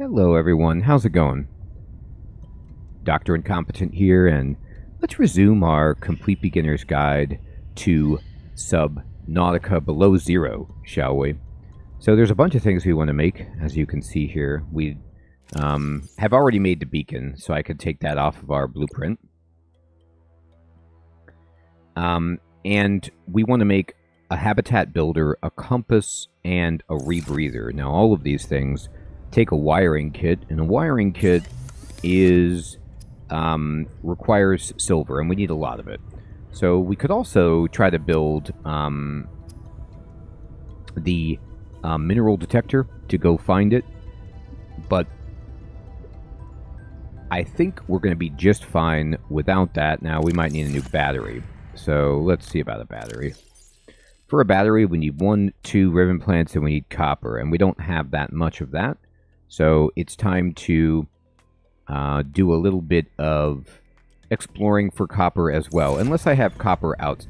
Hello everyone, how's it going? Dr. Incompetent here, and let's resume our complete beginner's guide to Subnautica Below Zero, shall we? So there's a bunch of things we want to make, as you can see here. We have already made the beacon, so I could take that off of our blueprint. And we want to make a habitat builder, a compass, and a rebreather. Now all of these things take a wiring kit, and a wiring kit is requires silver, and we need a lot of it. So we could also try to build the mineral detector to go find it, but I think we're going to be just fine without that. Now we might need a new battery, so let's see about a battery. For a battery, we need 1, 2 ribbon plants, and we need copper, and we don't have that much of that. So it's time to do a little bit of exploring for copper as well. Unless I have copper out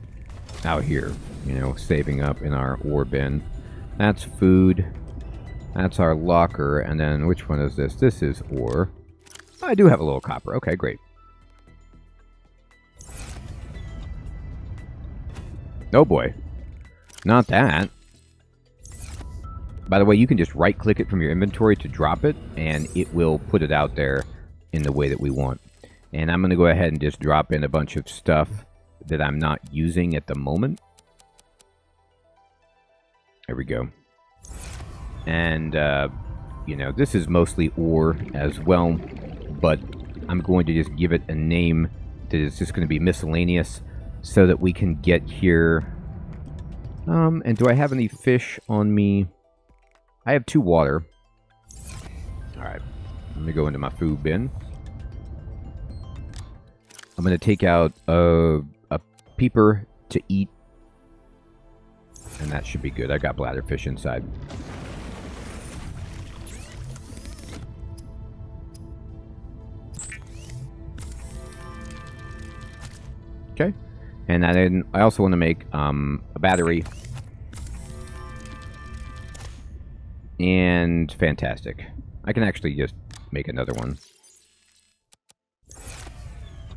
here, you know, saving up in our ore bin. That's food. That's our locker. And then which one is this? This is ore. I do have a little copper. Okay, great. Oh boy. Not that. By the way, you can just right-click it from your inventory to drop it, and it will put it out there in the way that we want. And I'm going to go ahead and just drop in a bunch of stuff that I'm not using at the moment. There we go. And, you know, this is mostly ore as well, but I'm going to just give it a name that is just going to be miscellaneous so that we can get here. And do I have any fish on me? I have 2 water. Alright. Let me go into my food bin. I'm going to take out a peeper to eat. And that should be good. I got bladderfish inside. Okay. And then I also want to make a battery. And fantastic. I can actually just make another one.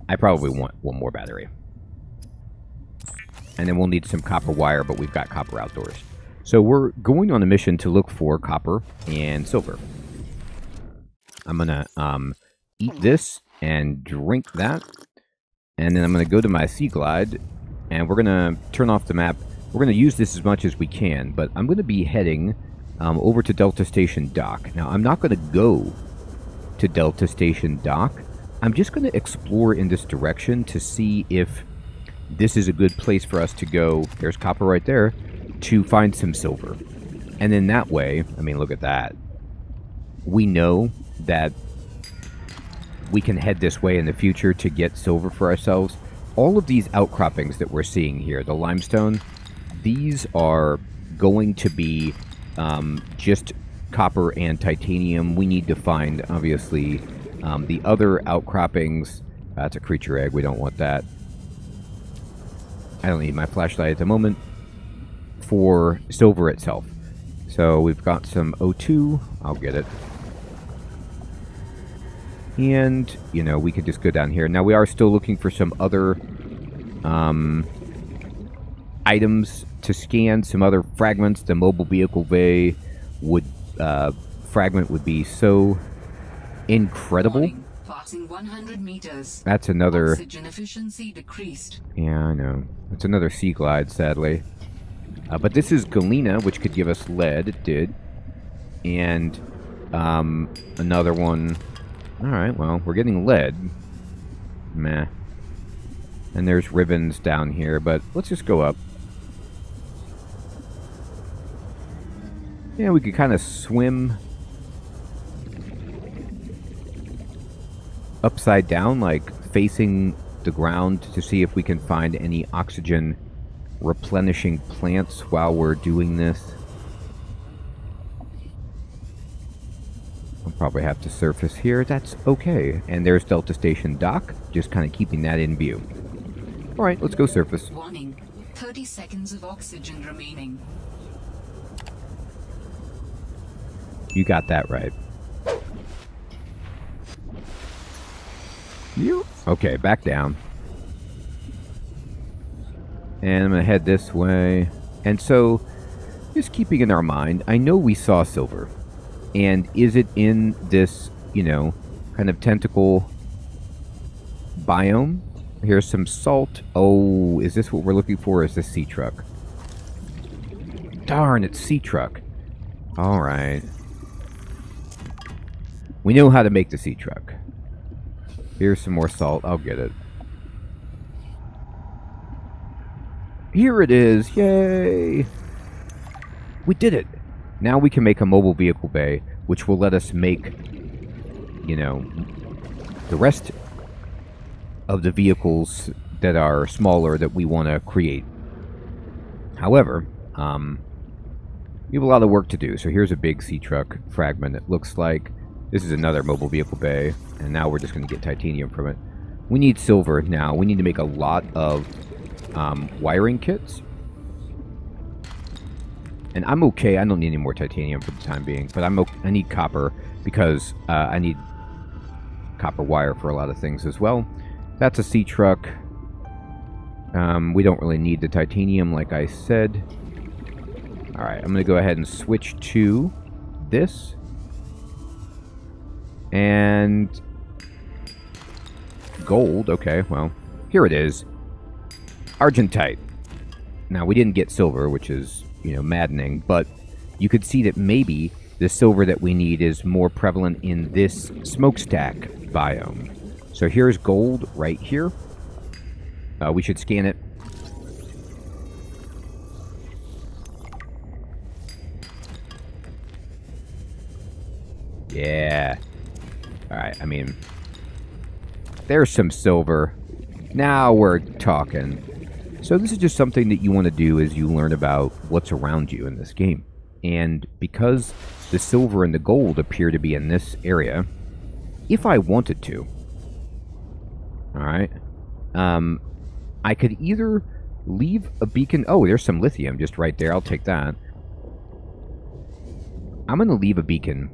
I probably want 1 more battery. And then we'll need some copper wire, but we've got copper outdoors. So we're going on a mission to look for copper and silver. I'm going to eat this and drink that. And then I'm going to go to my Sea Glide, and we're going to turn off the map. We're going to use this as much as we can, but I'm going to be heading over to Delta Station Dock. Now, I'm not going to go to Delta Station Dock. I'm just going to explore in this direction to see if this is a good place for us to go. There's copper right there, to find some silver. And then that way, I mean, look at that. We know that we can head this way in the future to get silver for ourselves. All of these outcroppings that we're seeing here, the limestone, these are going to be just copper and titanium. We need to find, obviously, the other outcroppings. That's a creature egg. We don't want that. I don't need my flashlight at the moment for silver itself. So we've got some O2. I'll get it. And, you know, we could just go down here. Now, we are still looking for some other items to scan, some other fragments. The mobile vehicle bay would fragment would be so incredible. Passing 100 meters. That's another oxygen efficiency decreased. Yeah, I know. It's another Sea Glide, sadly. But this is galena, which could give us lead. It did. And another one. Alright, well, we're getting lead. Meh. And there's ribbons down here, but let's just go up. Yeah, we could kind of swim upside down, like facing the ground, to see if we can find any oxygen replenishing plants while we're doing this. I'll probably have to surface here. That's okay. And there's Delta Station Dock, just kind of keeping that in view. Alright, let's go surface. Warning, 30 seconds of oxygen remaining. You got that right. Okay, back down. And I'm going to head this way. And so, just keeping in our mind, I know we saw silver. And is it in this, you know, kind of tentacle biome? Here's some salt. Oh, is this what we're looking for? Is this sea truck? Darn, it's sea truck. All right. We know how to make the sea truck. Here's some more salt. I'll get it. Here it is. Yay! We did it. Now we can make a mobile vehicle bay, which will let us make, you know, the rest of the vehicles that are smaller that we want to create. However, we have a lot of work to do. So here's a big sea truck fragment. It looks like this is another mobile vehicle bay, and now we're just going to get titanium from it. We need silver now. We need to make a lot of wiring kits. And I'm okay. I don't need any more titanium for the time being, but I need copper because I need copper wire for a lot of things as well. That's a sea truck. We don't really need the titanium, like I said. All right, I'm going to go ahead and switch to this. And gold. Okay, well, here it is. Argentite. Now, we didn't get silver, which is, you know, maddening, but you could see that maybe the silver that we need is more prevalent in this smokestack biome. So here's gold right here. We should scan it. Yeah. Alright, I mean, there's some silver. Now we're talking. So this is just something that you want to do as you learn about what's around you in this game. And because the silver and the gold appear to be in this area, if I wanted to, alright, I could either leave a beacon. Oh, there's some lithium just right there. I'll take that. I'm going to leave a beacon,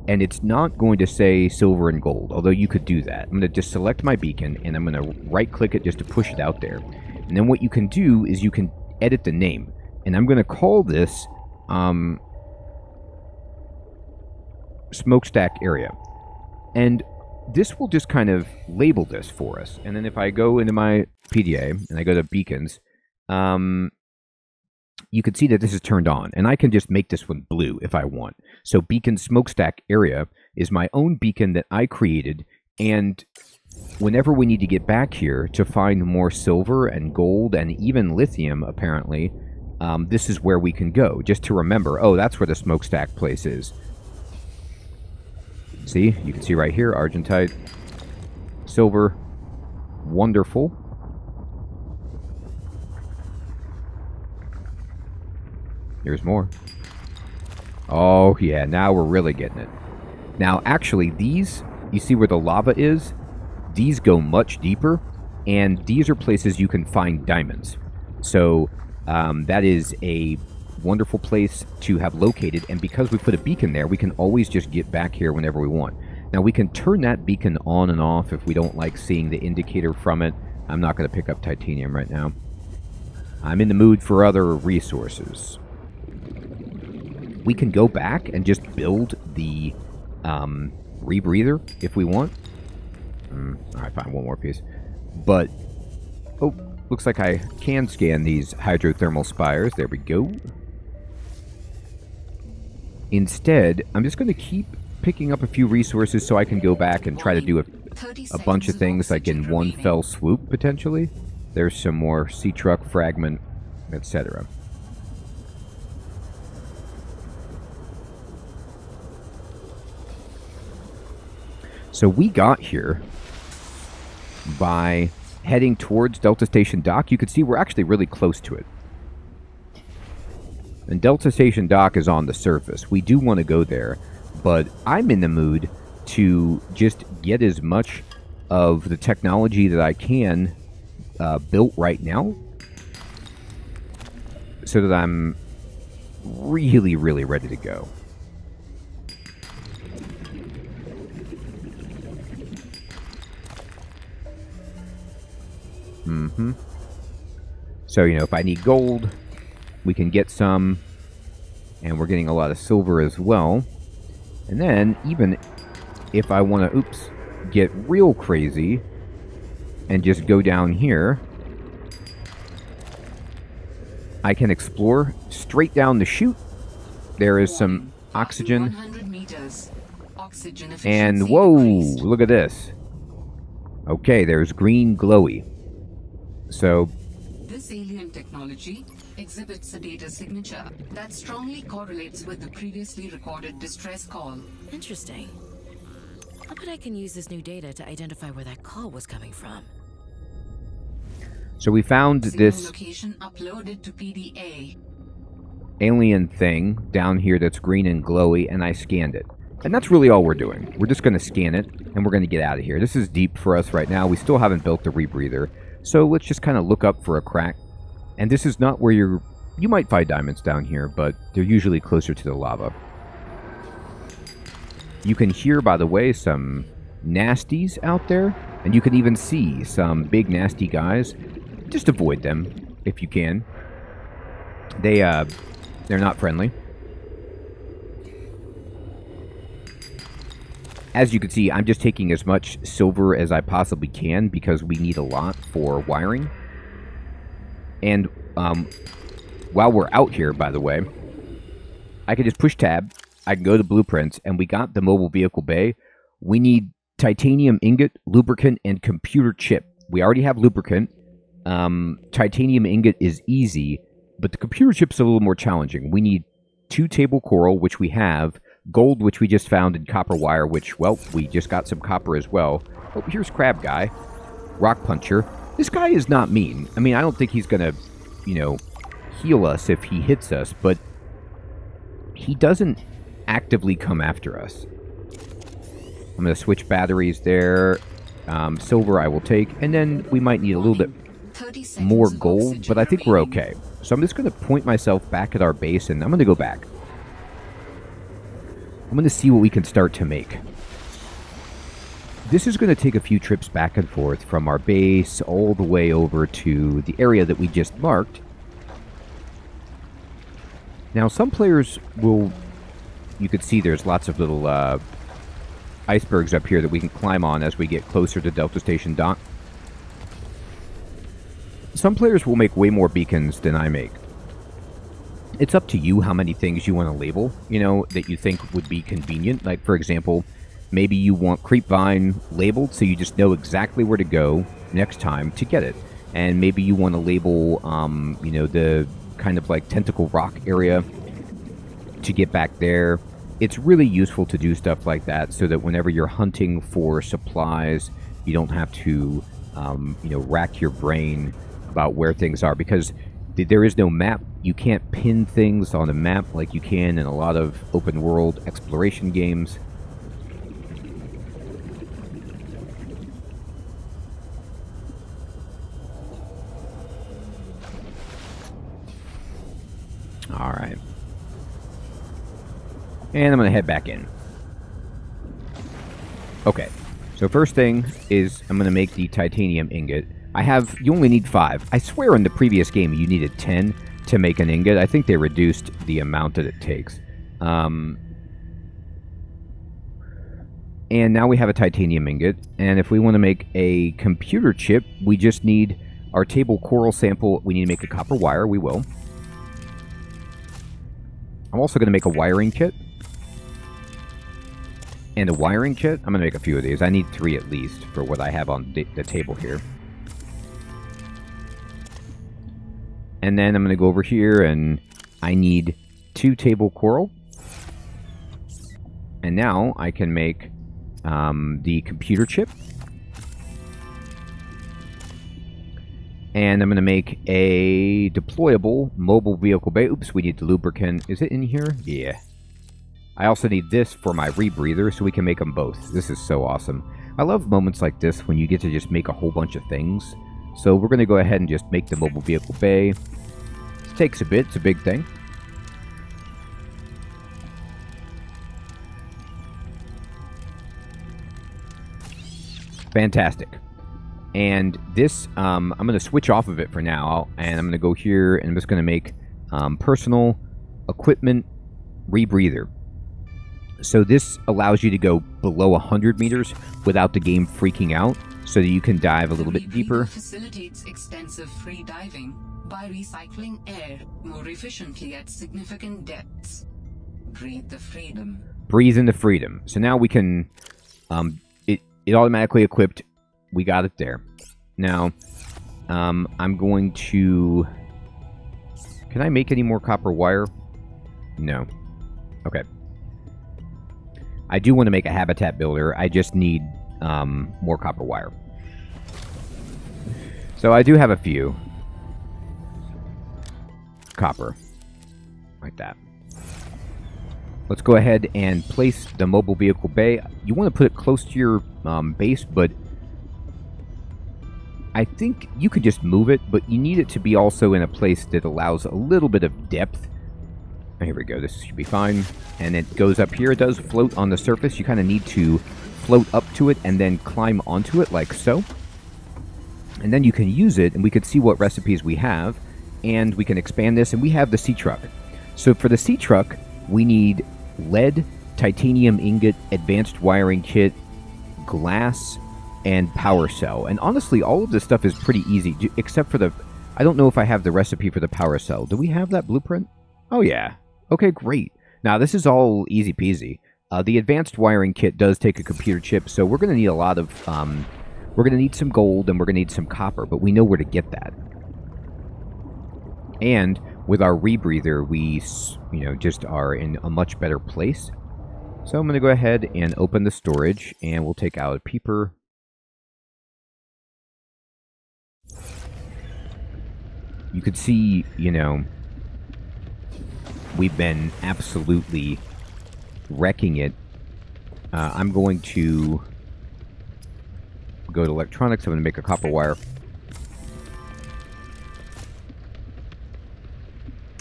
and it's not going to say silver and gold, although you could do that. I'm going to just select my beacon, and I'm going to right-click it just to push it out there. And then what you can do is you can edit the name. And I'm going to call this smokestack area. And this will just kind of label this for us. And then if I go into my PDA and I go to beacons, you can see that this is turned on. And I can just make this one blue if I want. So beacon smokestack area is my own beacon that I created. And whenever we need to get back here to find more silver and gold and even lithium, apparently, this is where we can go. Just to remember, oh, that's where the smokestack place is. See, you can see right here, argentite, silver, wonderful. Here's more. Oh, yeah, now we're really getting it. Now, actually, these, you see where the lava is? These go much deeper, and these are places you can find diamonds. So, that is a wonderful place to have located, and because we put a beacon there, we can always just get back here whenever we want. Now, we can turn that beacon on and off if we don't like seeing the indicator from it. I'm not going to pick up titanium right now. I'm in the mood for other resources. We can go back and just build the rebreather if we want. Alright, fine, one more piece. But, oh, looks like I can scan these hydrothermal spires. There we go. Instead, I'm just going to keep picking up a few resources so I can go back and try to do a bunch of things like in one fell swoop, potentially. There's some more sea truck fragment, etc. So we got here by heading towards Delta Station Dock. You can see we're actually really close to it. And Delta Station Dock is on the surface. We do want to go there, but I'm in the mood to just get as much of the technology that I can built right now so that I'm really, really ready to go. So, you know, if I need gold, we can get some. And we're getting a lot of silver as well. And then, even if I want to, get real crazy and just go down here, I can explore straight down the chute. There is some oxygen. 100 meters. Oxygen And efficiency whoa, decreased. look at this. Okay, there's green glowy. So, This alien technology exhibits a data signature that strongly correlates with the previously recorded distress call. Interesting. I bet I can use this new data to identify where that call was coming from. so we found Signal this location uploaded to PDA. alien thing down here that's green and glowy, and I scanned it. And that's really all we're doing. We're just going to scan it, and we're going to get out of here. This is deep for us right now. We still haven't built the rebreather. So let's just kind of look up for a crack. And this is not where you might find diamonds down here, but they're usually closer to the lava. You can hear, by the way, some nasties out there. And you can even see some big nasty guys. Just avoid them if you can. They're not friendly. As you can see, I'm just taking as much silver as I possibly can because we need a lot for wiring. And while we're out here, by the way, I can just push tab. I can go to blueprints, and we got the mobile vehicle bay. We need titanium ingot, lubricant, and computer chip. We already have lubricant. Titanium ingot is easy, but the computer chip's a little more challenging. We need 2 table coral, which we have. Gold, which we just found in copper wire, which, well, we just got some copper as well. Oh, here's Crab Guy. Rock Puncher. This guy is not mean. I mean, I don't think he's going to, you know, heal us if he hits us, but he doesn't actively come after us. I'm going to switch batteries there. Silver I will take, and then we might need a little bit 30 seconds more of gold, oxygen but I think we're remaining. okay. So I'm just going to point myself back at our base, and I'm going to go back. I'm going to see what we can start to make. This is going to take a few trips back and forth from our base all the way over to the area that we just marked. Now, some players will... You can see there's lots of little icebergs up here that we can climb on as we get closer to Delta Station Dock. Some players will make way more beacons than I make. It's up to you how many things you want to label, you know, that you think would be convenient. Like, for example, maybe you want Creepvine labeled so you just know exactly where to go next time to get it. And maybe you want to label, you know, the kind of like Tentacle Rock area to get back there. It's really useful to do stuff like that so that whenever you're hunting for supplies, you don't have to, you know, rack your brain about where things are, because there is no map. You can't pin things on a map like you can in a lot of open world exploration games. All right. And I'm going to head back in. Okay. So first thing is I'm going to make the titanium ingot. You only need 5. I swear in the previous game you needed 10 to make an ingot. I think they reduced the amount that it takes. And now we have a titanium ingot. And if we want to make a computer chip, we just need our table coral sample. We need to make a copper wire. We will. I'm also going to make a wiring kit. And a wiring kit. I'm going to make a few of these. I need 3 at least for what I have on the table here. And then I'm going to go over here and I need 2 table coral. And now I can make the computer chip. And I'm going to make a deployable mobile vehicle bay. Oops, we need the lubricant. Is it in here? Yeah. I also need this for my rebreather so we can make them both. This is so awesome. I love moments like this when you get to just make a whole bunch of things. So we're going to go ahead and just make the mobile vehicle bay. It takes a bit. It's a big thing. Fantastic. And this, I'm going to switch off of it for now, and I'm going to go here, and I'm just going to make personal equipment rebreather. So this allows you to go below 100 meters without the game freaking out, so that you can dive a little bit deeper. Facilitates extensive free diving by recycling air more efficiently at significant depths. Breathe the freedom. Breathe into freedom. So now we can, it automatically equipped. We got it there. Now, I'm going to... Can I make any more copper wire? No. Okay. I do want to make a habitat builder. I just need more copper wire. So I do have a few. Copper. Like that. Let's go ahead and place the mobile vehicle bay. You want to put it close to your base, but I think you could just move it, but you need it to be also in a place that allows a little bit of depth. Here we go. This should be fine. And it goes up here. It does float on the surface. You kind of need to float up to it and then climb onto it like so. And then you can use it, and we can see what recipes we have. And we can expand this, and we have the sea truck. So for the sea truck, we need lead, titanium ingot, advanced wiring kit, glass, and power cell. And honestly, all of this stuff is pretty easy, except for the... I don't know if I have the recipe for the power cell. Do we have that blueprint? Oh, yeah. Okay, great. Now, this is all easy peasy. The advanced wiring kit does take a computer chip, so we're going to need a lot of... we're going to need some gold, and we're going to need some copper, but we know where to get that. And with our rebreather, we, just are in a much better place. So I'm going to go ahead and open the storage, and we'll take out a peeper. You could see, we've been absolutely wrecking it. I'm going to go to electronics. I'm going to make a copper wire.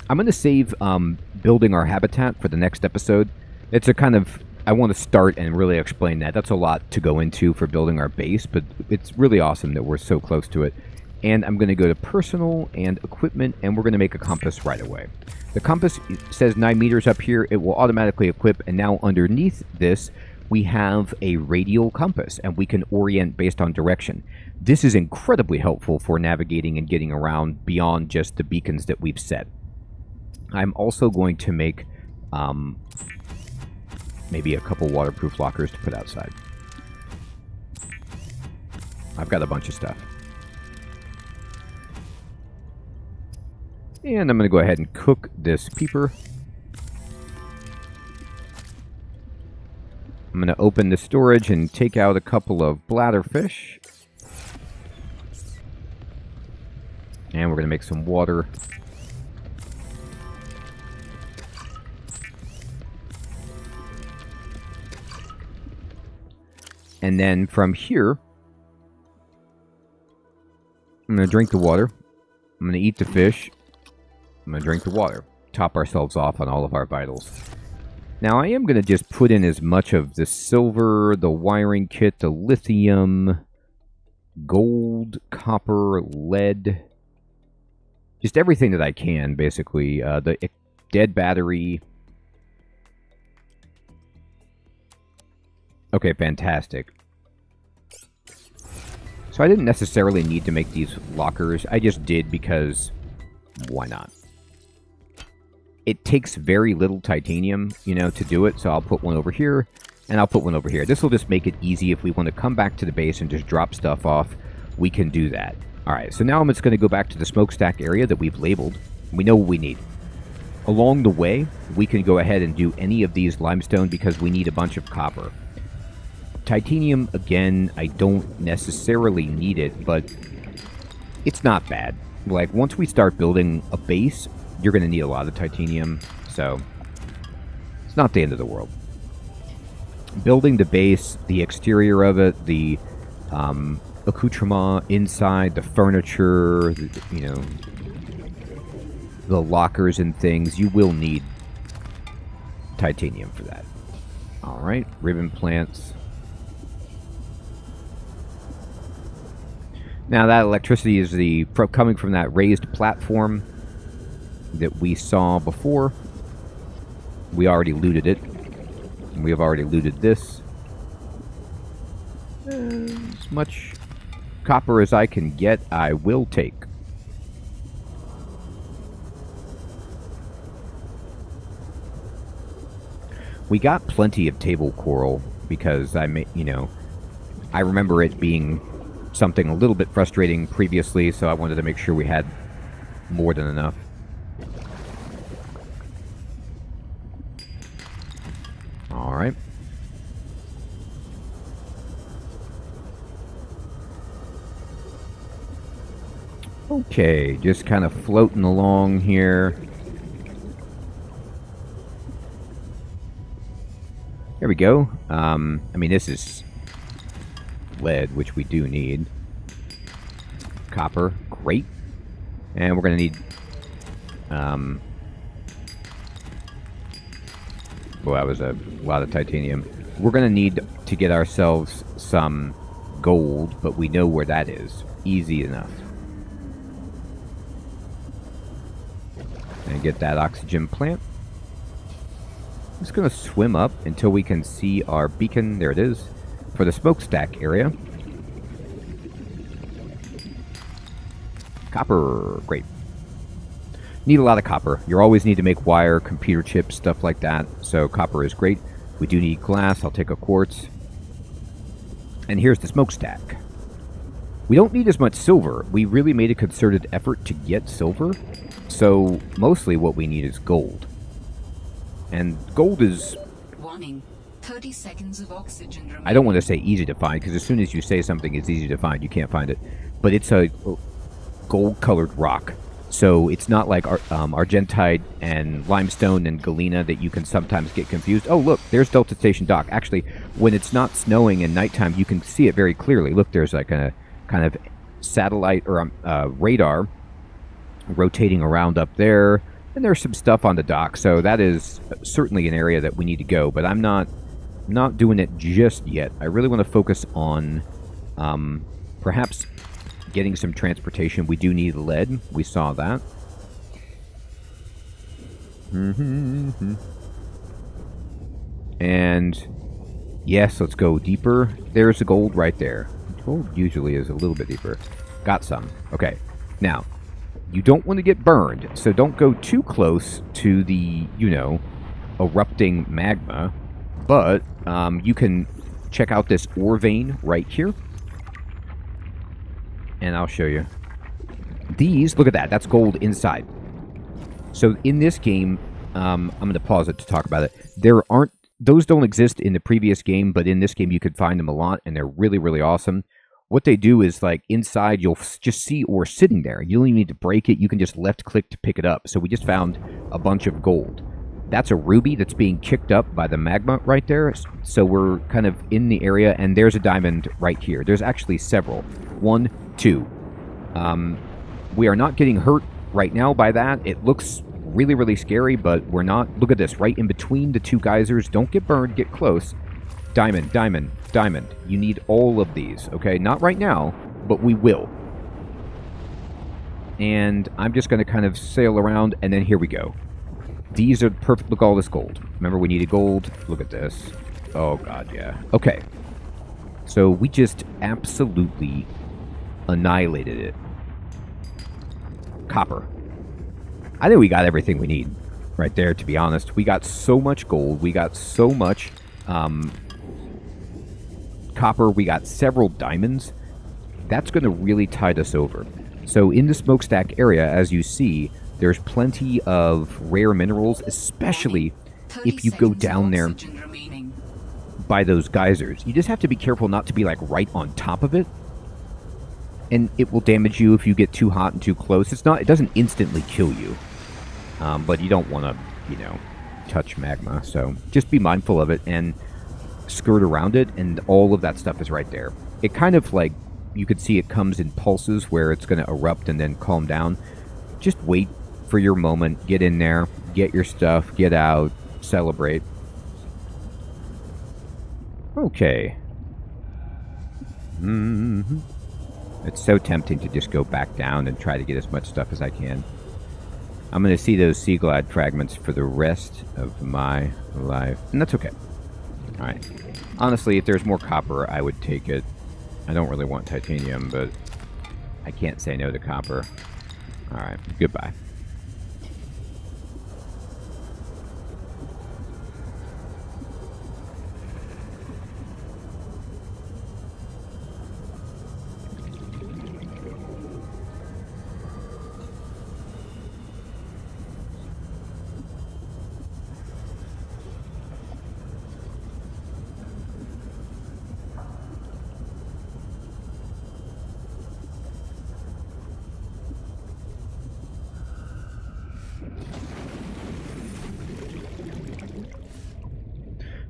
I'm going to save building our habitat for the next episode. It's a kind of... I want to start and really explain that. That's a lot to go into for building our base, but it's really awesome that we're so close to it. And I'm going to go to personal and equipment, and we're going to make a compass right away. The compass says 9 meters up here. It will automatically equip, and now underneath this, we have a radial compass, and we can orient based on direction. This is incredibly helpful for navigating and getting around beyond just the beacons that we've set. I'm also going to make maybe a couple waterproof lockers to put outside. I've got a bunch of stuff. And I'm going to go ahead and cook this peeper. I'm going to open the storage and take out a couple of bladderfish. And we're going to make some water. And then from here, I'm going to drink the water. I'm going to eat the fish. I'm going to drink the water. Top ourselves off on all of our vitals. Now, I am going to just put in as much of the silver, the wiring kit, the lithium, gold, copper, lead. Just everything that I can, basically. The dead battery. Okay, fantastic. So I didn't necessarily need to make these lockers. I just did because why not? It takes very little titanium, to do it. So I'll put one over here, and I'll put one over here. This will just make it easy. If we want to come back to the base and just drop stuff off, we can do that. All right, so now I'm just going to go back to the smokestack area that we've labeled. We know what we need. Along the way, we can go ahead and do any of these limestone because we need a bunch of copper. Titanium, again, I don't necessarily need it, but it's not bad. Like, once we start building a base, you're going to need a lot of titanium, so it's not the end of the world. Building the base, the exterior of it, the accoutrement inside, the furniture, the lockers and things, you will need titanium for that. All right, ribbon plants. Now that electricity is coming from that raised platform that we saw before. We already looted it. We have already looted this. As much copper as I can get, I will take. We got plenty of table coral because I remember it being something a little bit frustrating previously, so I wanted to make sure we had more than enough. All right. Okay, just kind of floating along here. There we go. I mean, this is lead, which we do need. Copper, great. And we're going to need... well, that was a lot of titanium. We're going to need to get ourselves some gold, but we know where that is. Easy enough. And get that oxygen plant. Just going to swim up until we can see our beacon. There it is. For the smokestack area. Copper. Great. Need a lot of copper. You always need to make wire, computer chips, stuff like that. So copper is great. We do need glass. I'll take a quartz. And here's the smokestack. We don't need as much silver. We really made a concerted effort to get silver. So mostly what we need is gold. And gold is... Warning. 30 seconds of oxygen remaining. I don't want to say easy to find, because as soon as you say something is easy to find, you can't find it. But it's a gold-colored rock. So it's not like argentite and limestone and galena that you can sometimes get confused. Oh, look, there's Delta Station Dock. Actually, when it's not snowing and nighttime, you can see it very clearly. Look, there's like a kind of satellite or radar rotating around up there. And there's some stuff on the dock, so that is certainly an area that we need to go. But I'm not doing it just yet. I really want to focus on perhaps getting some transportation. We do need lead. We saw that. And yes, let's go deeper. There's the gold right there. Gold usually is a little bit deeper. Got some. Okay. Now, you don't want to get burned, so don't go too close to the, erupting magma. But you can check out this ore vein right here. And I'll show you. These, look at that. That's gold inside. So in this game, I'm going to pause it to talk about it. Those don't exist in the previous game, but in this game you could find them a lot, and they're really, really awesome. What they do is, like, inside you'll just see ore sitting there. You don't even need to break it. You can just left-click to pick it up. So we just found a bunch of gold. That's a ruby that's being kicked up by the magma right there. So we're kind of in the area, and there's a diamond right here. There's actually several. 1, 2. We are not getting hurt right now by that. It looks really, really scary, but we're not. Look at this, right in between the two geysers. Don't get burned, get close. Diamond, diamond, diamond. You need all of these, okay? Not right now, but we will. And I'm just going to kind of sail around, and then here we go. These are perfect. Look, all this gold. Remember, we needed gold. Look at this. Oh, God, yeah. Okay. So we just absolutely annihilated it. Copper. I think we got everything we need right there, to be honest. We got so much gold. We got so much copper. We got several diamonds. That's going to really tide us over. So in the smokestack area, as you see, there's plenty of rare minerals, especially if you go down there by those geysers. You just have to be careful not to be, like, right on top of it. And it will damage you if you get too hot and too close. It doesn't instantly kill you. But you don't want to, touch magma. So just be mindful of it and skirt around it, and all of that stuff is right there. It kind of, like, you could see it comes in pulses where it's going to erupt and then calm down. Just wait for your moment. Get in there. Get your stuff. Get out. Celebrate. Okay. It's so tempting to just go back down and try to get as much stuff as I can. I'm going to see those sea glide fragments for the rest of my life. And that's okay. Alright. Honestly, if there's more copper, I would take it. I don't really want titanium, but I can't say no to copper. Alright. Goodbye.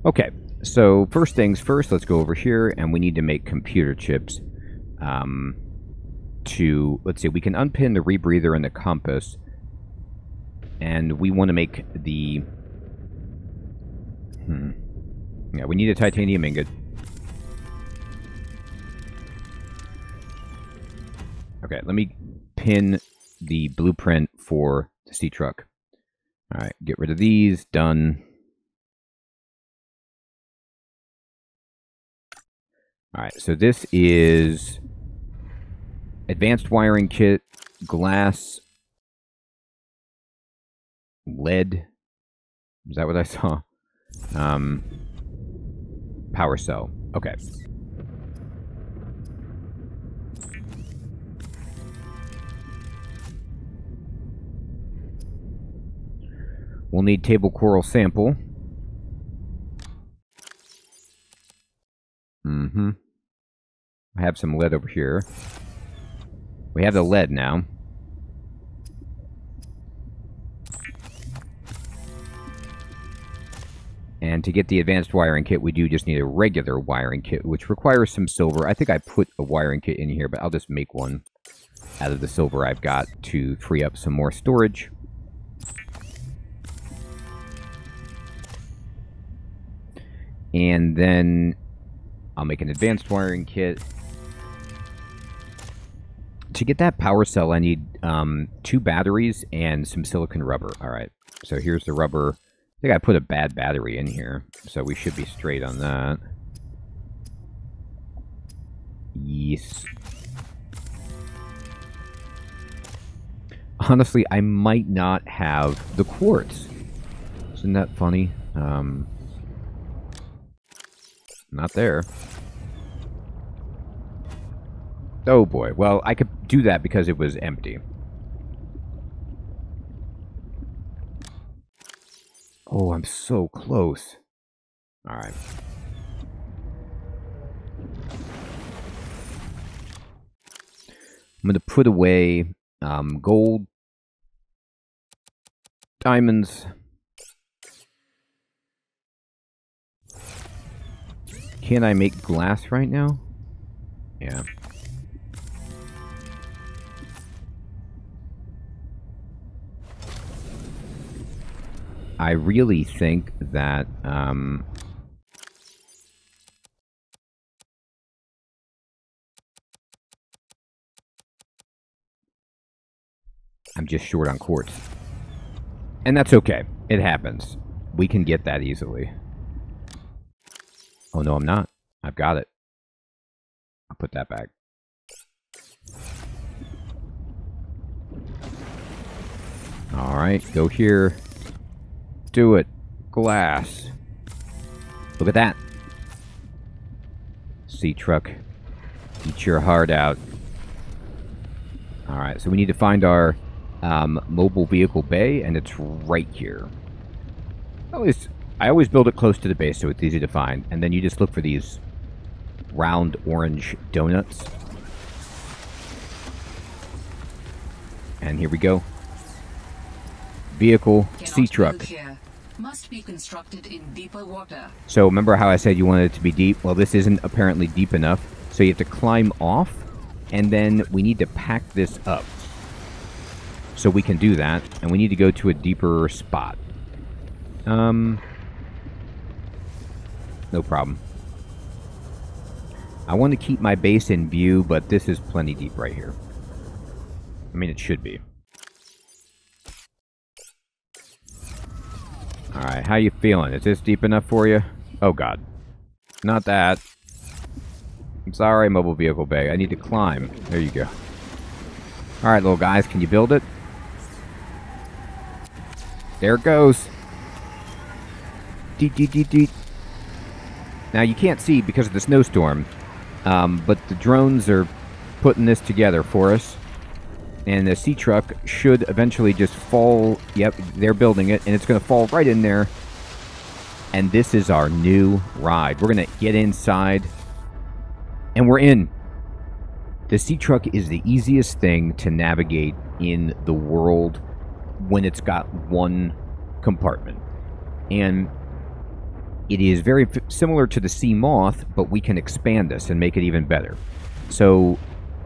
Okay, so first things first, let's go over here, and we need to make computer chips. Let's see, we can unpin the rebreather and the compass, and we want to make the... Yeah, we need a titanium ingot. Okay, let me pin the blueprint for the sea truck. Alright, get rid of these, done. Alright, so this is advanced wiring kit, glass, lead. Is that what I saw? Power cell. Okay. We'll need table coral sample. I have some lead over here. We have the lead now. And to get the advanced wiring kit, we do just need a regular wiring kit, which requires some silver. I think I put a wiring kit in here, but I'll just make one out of the silver I've got to free up some more storage. And then I'll make an advanced wiring kit. To get that power cell, I need 2 batteries and some silicon rubber. Alright, so here's the rubber. I think I put a bad battery in here, so we should be straight on that. Yes. Honestly, I might not have the quartz. Isn't that funny? Not there. Oh boy. Well, I could do that because it was empty. Oh, I'm so close. Alright. I'm going to put away gold, diamonds. Can I make glass right now? Yeah. I really think that I'm just short on quartz. And that's okay. It happens. We can get that easily. Oh, no, I'm not. I've got it. I'll put that back. Alright, go here. Do it. Glass. Look at that. Sea truck. Eat your heart out. Alright, so we need to find our mobile vehicle bay, and it's right here. I always build it close to the base so it's easy to find, and then you just look for these round orange donuts. And here we go. Vehicle, sea truck. Must be constructed in deeper water. So remember how I said you wanted it to be deep? Well, this isn't apparently deep enough, so you have to climb off, and then we need to pack this up. So we can do that, and we need to go to a deeper spot. No problem. I want to keep my base in view, but this is plenty deep right here. I mean, it should be. Alright, how you feeling? Is this deep enough for you? Oh, God. Not that. I'm sorry, mobile vehicle bay. I need to climb. There you go. Alright, little guys, can you build it? There it goes. Deet, deet, deet, deet. Now, you can't see because of the snowstorm, but the drones are putting this together for us. And the sea truck should eventually just fall. Yep, they're building it, and it's going to fall right in there. And this is our new ride. We're going to get inside, and we're in. The sea truck is the easiest thing to navigate in the world when it's got one compartment. And it is very similar to the sea moth, but we can expand this and make it even better. So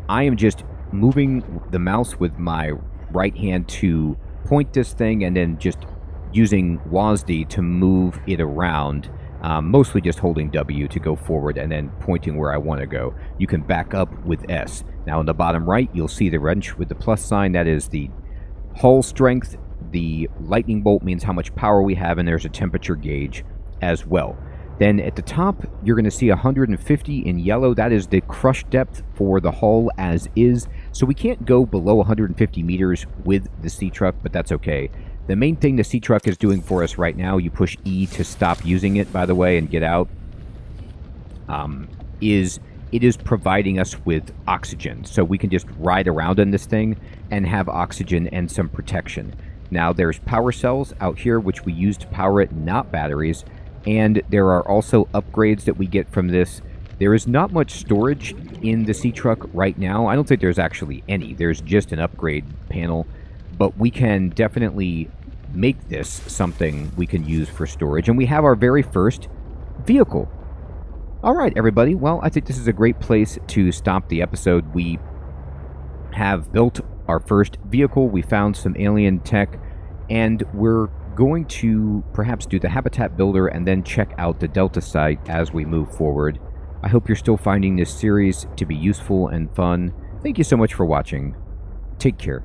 I am just moving the mouse with my right hand to point this thing, and then just using WASD to move it around, mostly just holding W to go forward and then pointing where I want to go. You can back up with S. Now in the bottom right, you'll see the wrench with the plus sign. That is the hull strength. The lightning bolt means how much power we have, and there's a temperature gauge as well. Then at the top, you're going to see 150 in yellow. That is the crush depth for the hull as is. So we can't go below 150 meters with the sea truck, but that's okay. The main thing the sea truck is doing for us right now, you push E to stop using it, by the way, and get out, is it is providing us with oxygen. So we can just ride around in this thing and have oxygen and some protection. Now there's power cells out here, which we use to power it, not batteries. And there are also upgrades that we get from this. There is not much storage in the sea truck right now. I don't think there's actually any. There's just an upgrade panel. But we can definitely make this something we can use for storage. And we have our very first vehicle. All right, everybody. Well, I think this is a great place to stop the episode. We have built our first vehicle. We found some alien tech. And we're going to perhaps do the habitat builder and then check out the Delta site as we move forward. I hope you're still finding this series to be useful and fun. Thank you so much for watching. Take care.